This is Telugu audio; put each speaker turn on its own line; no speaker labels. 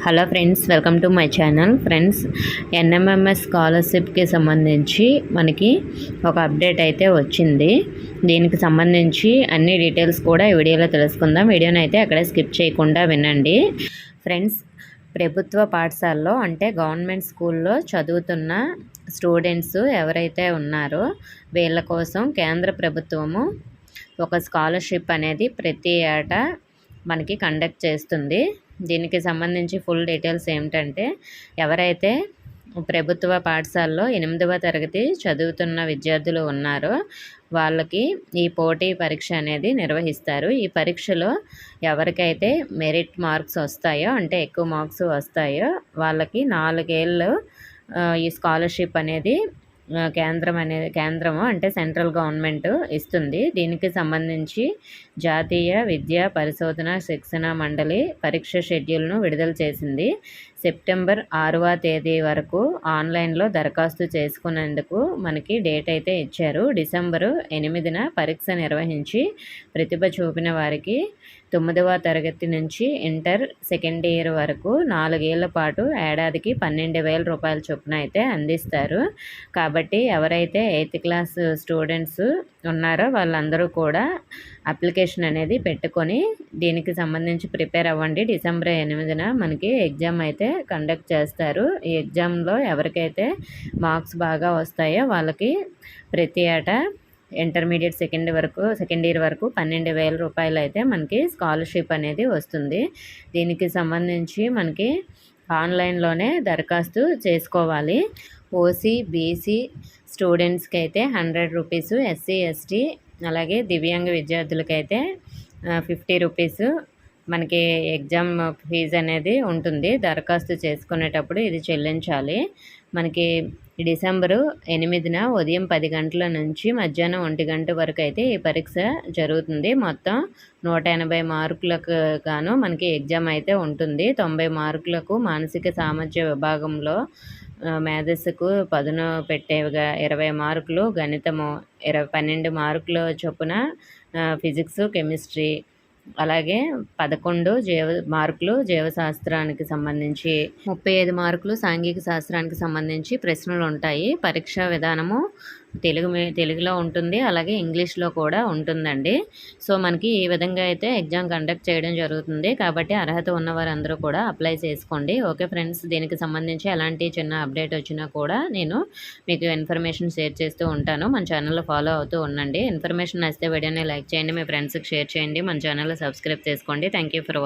Hello friends, welcome to my channel. Friends, NMMS స్కాలర్షిప్కి సంబంధించి మనకి ఒక అప్డేట్ అయితే వచ్చింది. దీనికి సంబంధించి అన్ని డీటెయిల్స్ కూడా ఈ వీడియోలో తెలుసుకుందాం. వీడియోని అయితే అక్కడే స్కిప్ చేయకుండా వినండి. ఫ్రెండ్స్, ప్రభుత్వ పాఠశాలలో అంటే గవర్నమెంట్ స్కూల్లో చదువుతున్న స్టూడెంట్స్ ఎవరైతే ఉన్నారో వీళ్ళ కోసం కేంద్ర ప్రభుత్వము ఒక స్కాలర్షిప్ అనేది ప్రతి ఏటా మనకి కండక్ట్ చేస్తుంది. దీనికి సంబంధించి ఫుల్ డీటెయిల్స్ ఏమిటంటే, ఎవరైతే ప్రభుత్వ పాఠశాలలో 8వ తరగతి చదువుతున్న విద్యార్థులు ఉన్నారో వాళ్ళకి ఈ పోటీ పరీక్ష అనేది నిర్వహిస్తారు. ఈ పరీక్షలో ఎవరికైతే మెరిట్ మార్క్స్ వస్తాయో, అంటే ఎక్కువ మార్క్స్ వస్తాయో వాళ్ళకి 4 ఏళ్ళు ఈ స్కాలర్షిప్ అనేది కేంద్రము అంటే సెంట్రల్ గవర్నమెంట్ ఇస్తుంది. దీనికి సంబంధించి జాతీయ విద్యా పరిశోధన శిక్షణ మండలి పరీక్ష షెడ్యూల్ను విడుదల చేసింది. సెప్టెంబర్ 6వ తేదీ వరకు ఆన్లైన్లో దరఖాస్తు చేసుకునేందుకు మనకి డేట్ అయితే ఇచ్చారు. డిసెంబరు 8న పరీక్ష నిర్వహించి ప్రతిభ చూపిన వారికి 9వ తరగతి నుంచి ఇంటర్ సెకండ్ ఇయర్ వరకు 4 ఏళ్ల పాటు ఏడాదికి 12,000 రూపాయల చొప్పున అయితే అందిస్తారు. కాబట్టి ఎవరైతే 8th క్లాస్ స్టూడెంట్స్ ఉన్నారో వాళ్ళందరూ కూడా అప్లికేషన్ అనేది పెట్టుకొని దీనికి సంబంధించి ప్రిపేర్ అవ్వండి. డిసెంబర్ 8న మనకి ఎగ్జామ్ అయితే కండక్ట్ చేస్తారు. ఈ ఎగ్జామ్లో ఎవరికైతే మార్క్స్ బాగా వస్తాయో వాళ్ళకి ప్రతి ఏటా ఇంటర్మీడియట్ సెకండ్ ఇయర్ వరకు 12,000 రూపాయలు అయితే మనకి స్కాలర్షిప్ అనేది వస్తుంది. దీనికి సంబంధించి మనకి ఆన్లైన్లోనే దరఖాస్తు చేసుకోవాలి. ఓసీ బీసీ స్టూడెంట్స్కి అయితే 100 రూపీసు, ఎస్సీ ఎస్టీ అలాగే దివ్యాంగ విద్యార్థులకైతే 50 రూపీసు మనకి ఎగ్జామ్ ఫీజు అనేది ఉంటుంది. దరఖాస్తు చేసుకునేటప్పుడు ఇది చెల్లించాలి. మనకి డిసెంబరు 8న ఉదయం 10 గంటల నుంచి మధ్యాహ్నం 1 గంట వరకు అయితే ఈ పరీక్ష జరుగుతుంది. మొత్తం 180 మార్కులకు గాను మనకి ఎగ్జామ్ అయితే ఉంటుంది. 90 మార్కులకు మానసిక సామర్థ్య విభాగంలో మేధస్సుకు పదును పెట్టేవిగా 20 మార్కులు, గణితము 12 మార్కులు చొప్పున, ఫిజిక్స్ కెమిస్ట్రీ అలాగే 11 మార్కులు జీవశాస్త్రానికి సంబంధించి, 35 మార్కులు సాంఘిక శాస్త్రానికి సంబంధించి ప్రశ్నలు ఉంటాయి. పరీక్షా విధానము తెలుగులో ఉంటుంది, అలాగే ఇంగ్లీష్లో కూడా ఉంటుందండి. సో మనకి ఈ విధంగా అయితే ఎగ్జామ్ కండక్ట్ చేయడం జరుగుతుంది. కాబట్టి అర్హత ఉన్నవారందరూ కూడా అప్లై చేసుకోండి. ఓకే ఫ్రెండ్స్, దీనికి సంబంధించి ఎలాంటి చిన్న అప్డేట్ వచ్చినా కూడా నేను మీకు ఇన్ఫర్మేషన్ షేర్ చేస్తూ ఉంటాను. మన ఛానల్లో ఫాలో అవుతూ ఉండండి. ఇన్ఫర్మేషన్ నచ్చితే వీడియోని లైక్ చేయండి, మీ ఫ్రెండ్స్కి షేర్ చేయండి, మన ఛానల్లో సబ్స్క్రైబ్ చేసుకోండి. Thank you for watching.